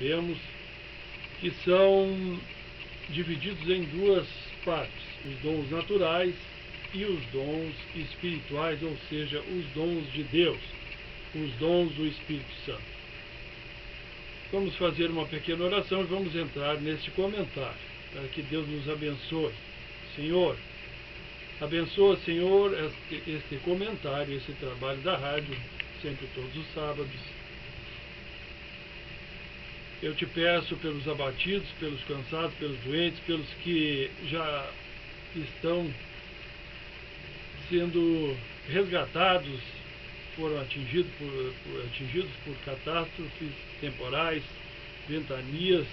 sabemos que são divididos em duas partes, os dons naturais e os dons espirituais, ou seja, os dons de Deus, os dons do Espírito Santo. Vamos fazer uma pequena oração e vamos entrar neste comentário, para que Deus nos abençoe. Senhor, abençoa, Senhor, este comentário, esse trabalho da rádio, sempre todos os sábados. Eu te peço pelos abatidos, pelos cansados, pelos doentes, pelos que já estão sendo resgatados, foram atingidos por catástrofes temporais, ventanias.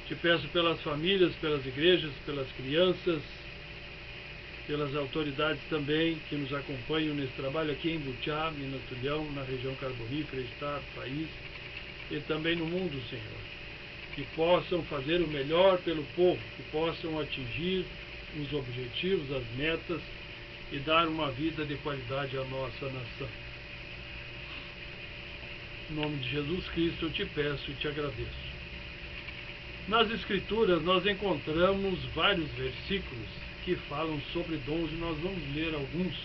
Te peço pelas famílias, pelas igrejas, pelas crianças, pelas autoridades também que nos acompanham nesse trabalho aqui em Butiá, Minas Tulhão, na região carbonífera, estado, país e também no mundo, Senhor. Que possam fazer o melhor pelo povo, que possam atingir os objetivos, as metas e dar uma vida de qualidade à nossa nação. Em nome de Jesus Cristo eu te peço e te agradeço. Nas Escrituras nós encontramos vários versículos que falam sobre dons e nós vamos ler alguns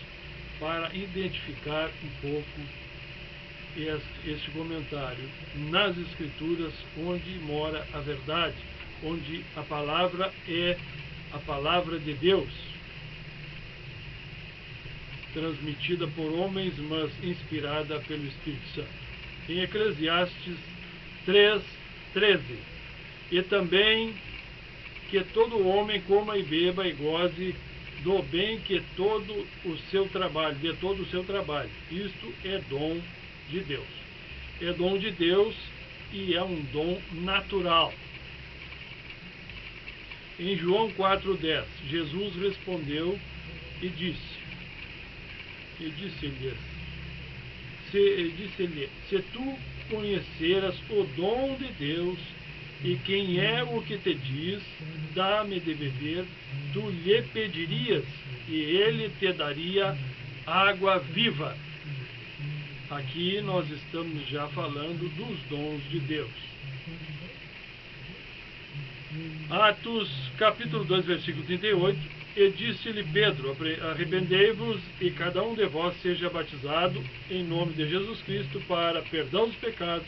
para identificar um pouco este comentário. Nas Escrituras, onde mora a verdade, onde a palavra é a palavra de Deus, transmitida por homens, mas inspirada pelo Espírito Santo. Em Eclesiastes 3:13. E também que todo homem coma e beba e goze do bem que todo o seu trabalho, de todo o seu trabalho. Isto é dom de Deus. É dom de Deus e é um dom natural. Em João 4:10, Jesus respondeu e disse-lhe, se tu conheceras o dom de Deus e quem é o que te diz, dá-me de beber, tu lhe pedirias e ele te daria água viva. Aqui nós estamos já falando dos dons de Deus. Atos capítulo 2, versículo 38. E disse-lhe Pedro, arrependei-vos e cada um de vós seja batizado em nome de Jesus Cristo para perdão dos pecados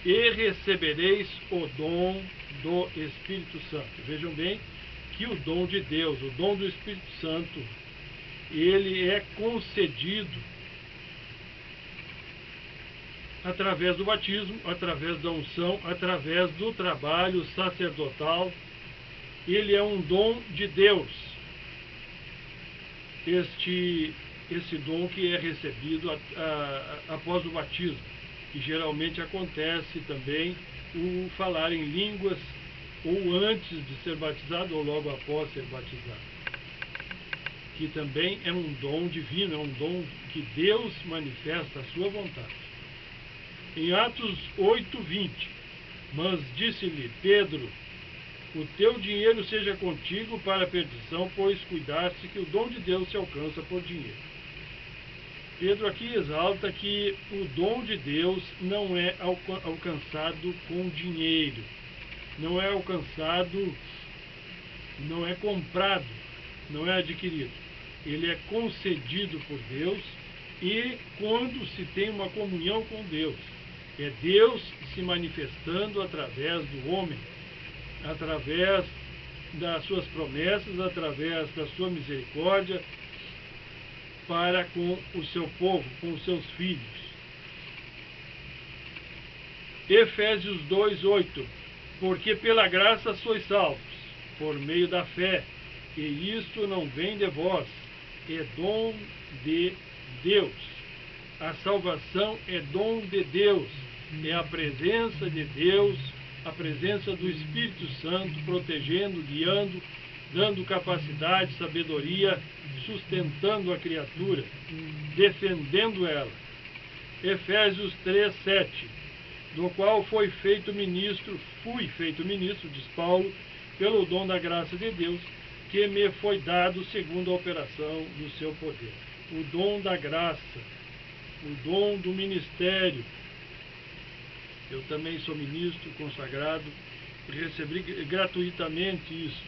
e recebereis o dom do Espírito Santo. Vejam bem que o dom de Deus, o dom do Espírito Santo, ele é concedido através do batismo, através da unção, através do trabalho sacerdotal. Ele é um dom de Deus. Esse dom que é recebido após o batismo, que geralmente acontece também o falar em línguas ou antes de ser batizado ou logo após ser batizado, que também é um dom divino, é um dom que Deus manifesta a sua vontade. Em Atos 8:20, mas disse-lhe Pedro, o teu dinheiro seja contigo para a perdição, pois cuidaste que o dom de Deus se alcança por dinheiro. Pedro aqui exalta que o dom de Deus não é alcançado com dinheiro, não é alcançado, não é comprado, não é adquirido. Ele é concedido por Deus e quando se tem uma comunhão com Deus, é Deus se manifestando através do homem, através das suas promessas, através da sua misericórdia para com o seu povo, com os seus filhos. Efésios 2:8. Porque pela graça sois salvos, por meio da fé, e isto não vem de vós, é dom de Deus. A salvação é dom de Deus, é a presença de Deus, a presença do Espírito Santo, protegendo, guiando, dando capacidade, sabedoria, sustentando a criatura, defendendo ela. Efésios 3:7, do qual fui feito ministro, diz Paulo, pelo dom da graça de Deus, que me foi dado segundo a operação do seu poder. O dom da graça, o dom do ministério, Eu também sou ministro consagrado e recebi gratuitamente isso.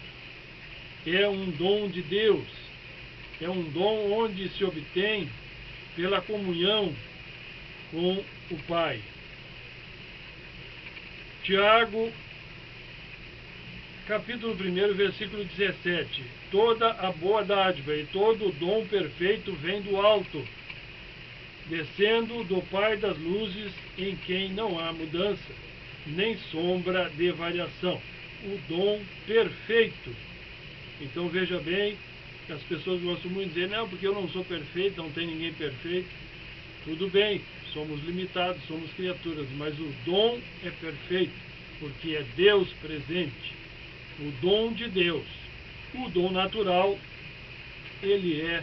É um dom de Deus, é um dom onde se obtém pela comunhão com o Pai. Tiago, capítulo 1, versículo 17. Toda a boa dádiva e todo o dom perfeito vem do alto, descendo do Pai das luzes, em quem não há mudança, nem sombra de variação. O dom perfeito. Então veja bem, as pessoas gostam muito de dizer, não, porque eu não sou perfeito, não tem ninguém perfeito. Tudo bem, somos limitados, somos criaturas, mas o dom é perfeito, porque é Deus presente, o dom de Deus. O dom natural, ele é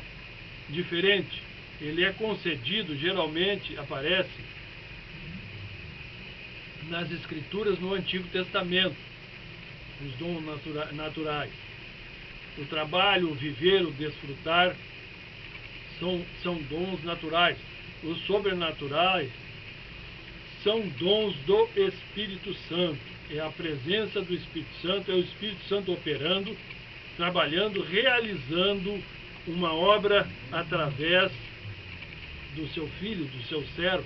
diferente, ele é concedido, geralmente aparece nas Escrituras no Antigo Testamento, os dons naturais. O trabalho, o viver, o desfrutar são dons naturais. Os sobrenaturais são dons do Espírito Santo. É a presença do Espírito Santo, é o Espírito Santo operando, trabalhando, realizando uma obra através do seu filho, do seu servo.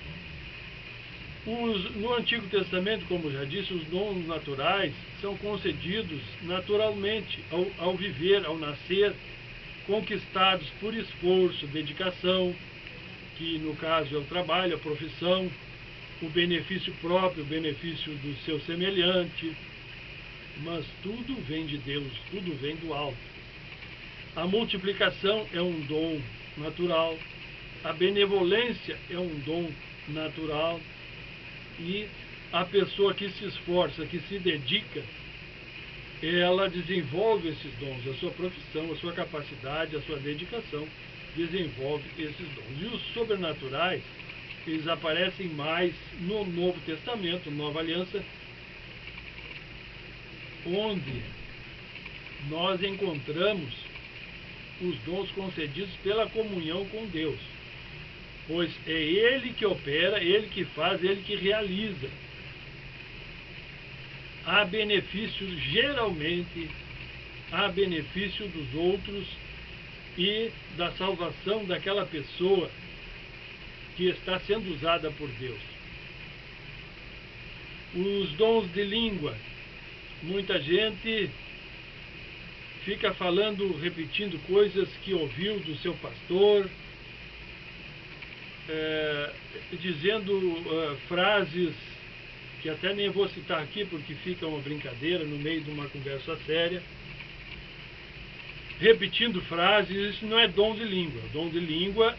No Antigo Testamento, como já disse, os dons naturais são concedidos naturalmente ao viver, ao nascer, conquistados por esforço, dedicação, que no caso é o trabalho, a profissão, o benefício próprio, o benefício do seu semelhante, mas tudo vem de Deus, tudo vem do alto. A multiplicação é um dom natural, a benevolência é um dom natural, e a pessoa que se esforça, que se dedica, ela desenvolve esses dons, a sua profissão, a sua capacidade, a sua dedicação, desenvolve esses dons. E os sobrenaturais, eles aparecem mais no Novo Testamento, Nova Aliança, onde nós encontramos os dons concedidos pela comunhão com Deus. Pois é Ele que opera, Ele que faz, Ele que realiza. Há benefício, geralmente, há benefício dos outros e da salvação daquela pessoa que está sendo usada por Deus. Os dons de língua. Muita gente fica falando, repetindo coisas que ouviu do seu pastor, dizendo frases que até nem vou citar aqui porque fica uma brincadeira no meio de uma conversa séria, repetindo frases. Isso não é dom de língua. Dom de língua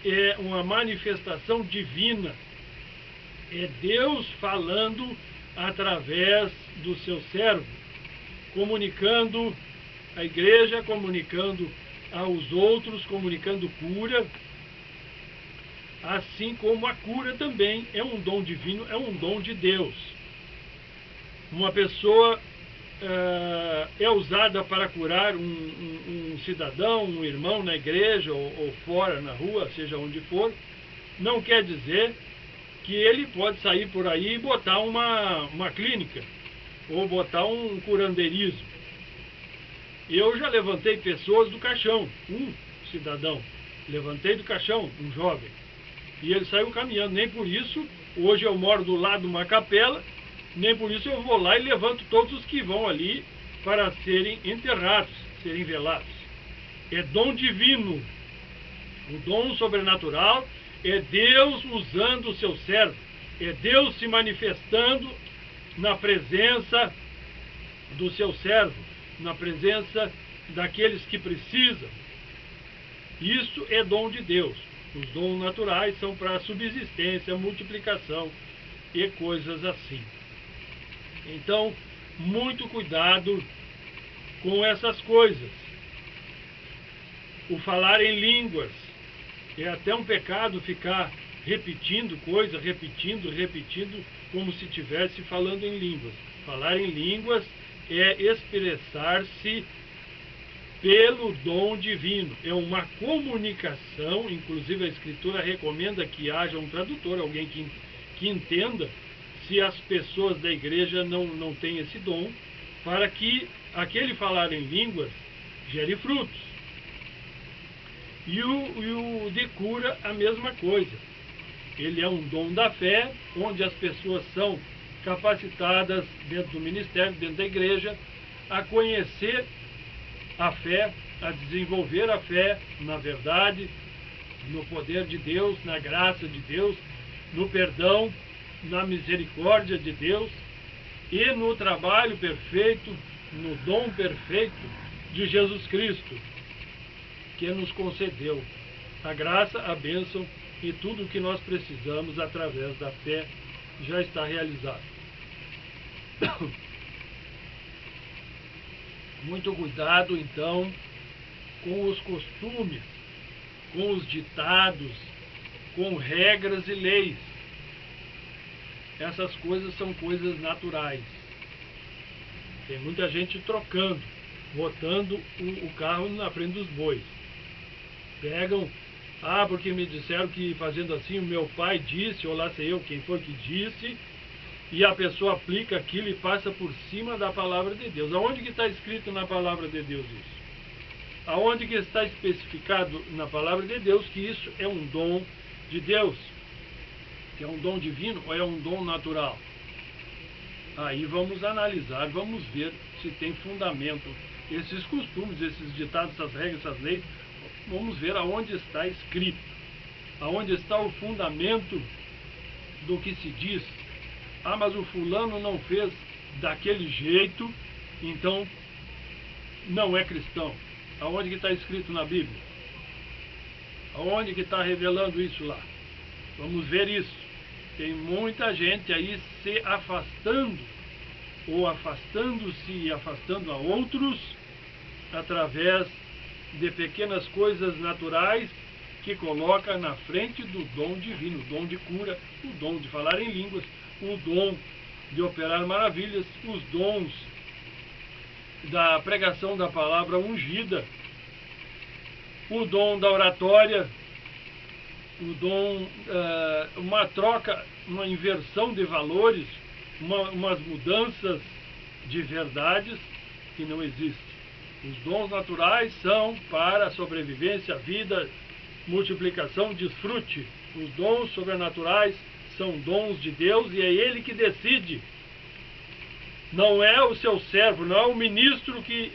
é uma manifestação divina, é Deus falando através do seu servo, comunicando à igreja, comunicando aos outros, comunicando cura. Assim como a cura também é um dom divino, é um dom de Deus. Uma pessoa é usada para curar um cidadão, um irmão na igreja ou fora, na rua, seja onde for, não quer dizer que ele pode sair por aí e botar uma clínica ou botar um curandeirismo. Eu já levantei pessoas do caixão, um cidadão, levantei do caixão, um jovem, e ele saiu caminhando. Nem por isso, hoje eu moro do lado de uma capela, nem por isso eu vou lá e levanto todos os que vão ali para serem enterrados, serem velados. É dom divino. O dom sobrenatural é Deus usando o seu servo, é Deus se manifestando na presença do seu servo, na presença daqueles que precisam. Isso é dom de Deus. Os dons naturais são para subsistência, multiplicação e coisas assim. Então, muito cuidado com essas coisas. O falar em línguas é até um pecado ficar repetindo coisas, repetindo, como se estivesse falando em línguas. Falar em línguas é expressar-se pelo dom divino. É uma comunicação, inclusive a Escritura recomenda que haja um tradutor, alguém que entenda, se as pessoas da igreja não têm esse dom, para que aquele falar em línguas gere frutos. E o de cura, a mesma coisa. Ele é um dom da fé, onde as pessoas são capacitadas dentro do ministério, dentro da igreja, a conhecer a fé, a desenvolver a fé na verdade, no poder de Deus, na graça de Deus, no perdão, na misericórdia de Deus e no trabalho perfeito, no dom perfeito de Jesus Cristo, que nos concedeu a graça, a bênção e tudo o que nós precisamos através da fé já está realizado. Muito cuidado, então, com os costumes, com os ditados, com regras e leis. Essas coisas são coisas naturais. Tem muita gente trocando, botando o carro na frente dos bois. Pegam, porque me disseram que fazendo assim o meu pai disse, ou lá sei eu quem foi que disse, e a pessoa aplica aquilo e passa por cima da palavra de Deus. Aonde que está escrito na palavra de Deus isso? Aonde que está especificado na palavra de Deus que isso é um dom de Deus? Que é um dom divino ou é um dom natural? Aí vamos analisar, vamos ver se tem fundamento esses costumes, esses ditados, essas regras, essas leis. Vamos ver aonde está escrito, aonde está o fundamento do que se diz. Mas o fulano não fez daquele jeito, então não é cristão. Aonde que está escrito na Bíblia? Aonde que está revelando isso lá? Vamos ver isso. Tem muita gente aí se afastando, ou afastando-se e afastando a outros, através de pequenas coisas naturais que coloca na frente do dom divino, o dom de cura, o dom de falar em línguas, o dom de operar maravilhas, os dons da pregação da palavra ungida, o dom da oratória, o dom, uma troca, uma inversão de valores, umas mudanças de verdades que não existem. Os dons naturais são para a sobrevivência, vida, multiplicação, desfrute. Os dons sobrenaturais são dons de Deus e é Ele que decide. Não é o seu servo, não é o ministro que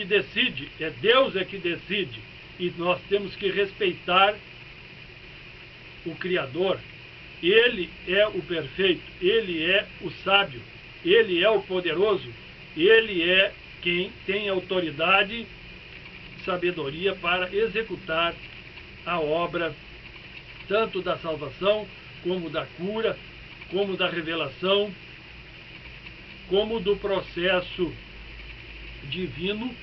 decide, é Deus que decide. E nós temos que respeitar o Criador. Ele é o perfeito, Ele é o sábio, Ele é o poderoso, Ele é quem tem autoridade e sabedoria para executar a obra, tanto da salvação, como da cura, como da revelação, como do processo divino,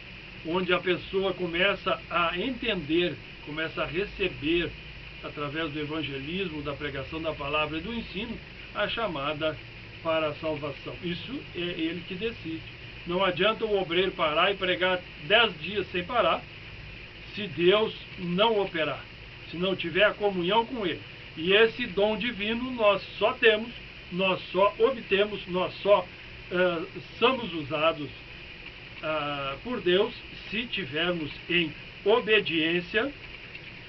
onde a pessoa começa a entender, começa a receber, através do evangelismo, da pregação da palavra e do ensino, a chamada para a salvação. Isso é Ele que decide. Não adianta o obreiro parar e pregar 10 dias sem parar, se Deus não operar, se não tiver a comunhão com Ele. E esse dom divino nós só temos, nós só obtemos, nós só somos usados por Deus se tivermos em obediência,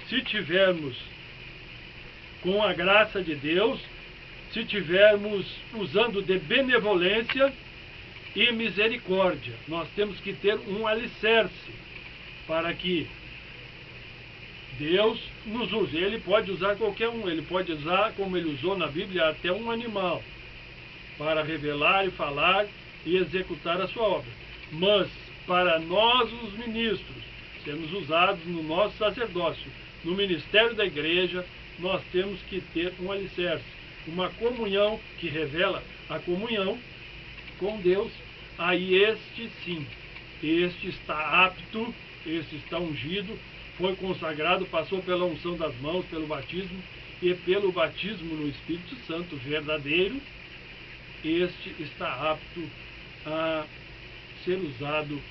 se tivermos com a graça de Deus, se tivermos usando de benevolência e misericórdia. Nós temos que ter um alicerce para que Deus nos use. Ele pode usar qualquer um, ele pode usar, como ele usou na Bíblia, até um animal, para revelar e falar e executar a sua obra. Mas, para nós, os ministros, sermos usados no nosso sacerdócio, no ministério da igreja, nós temos que ter um alicerce, uma comunhão que revela a comunhão com Deus. Aí este sim, este está apto, este está ungido, foi consagrado, passou pela unção das mãos, pelo batismo e pelo batismo no Espírito Santo verdadeiro, este está apto a ser usado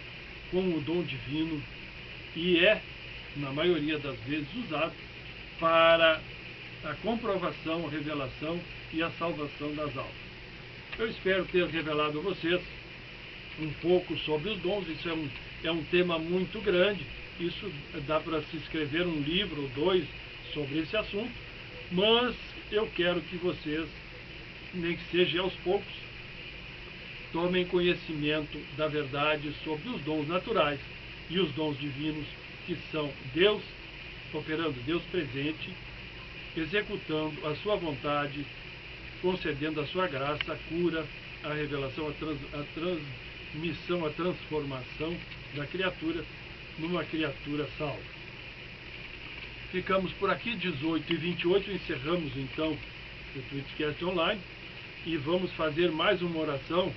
com o dom divino e é, na maioria das vezes, usado para a comprovação, a revelação e a salvação das almas. Eu espero ter revelado a vocês um pouco sobre os dons. Isso é um tema muito grande. Isso dá para se escrever um livro ou dois sobre esse assunto. Mas eu quero que vocês, nem que seja aos poucos, tomem conhecimento da verdade sobre os dons naturais e os dons divinos, que são Deus operando, Deus presente, executando a sua vontade, concedendo a sua graça, a cura, a revelação, a transmissão, a transformação da criatura numa criatura salva. Ficamos por aqui, 18h28, encerramos então o Twitchcast Online e vamos fazer mais uma oração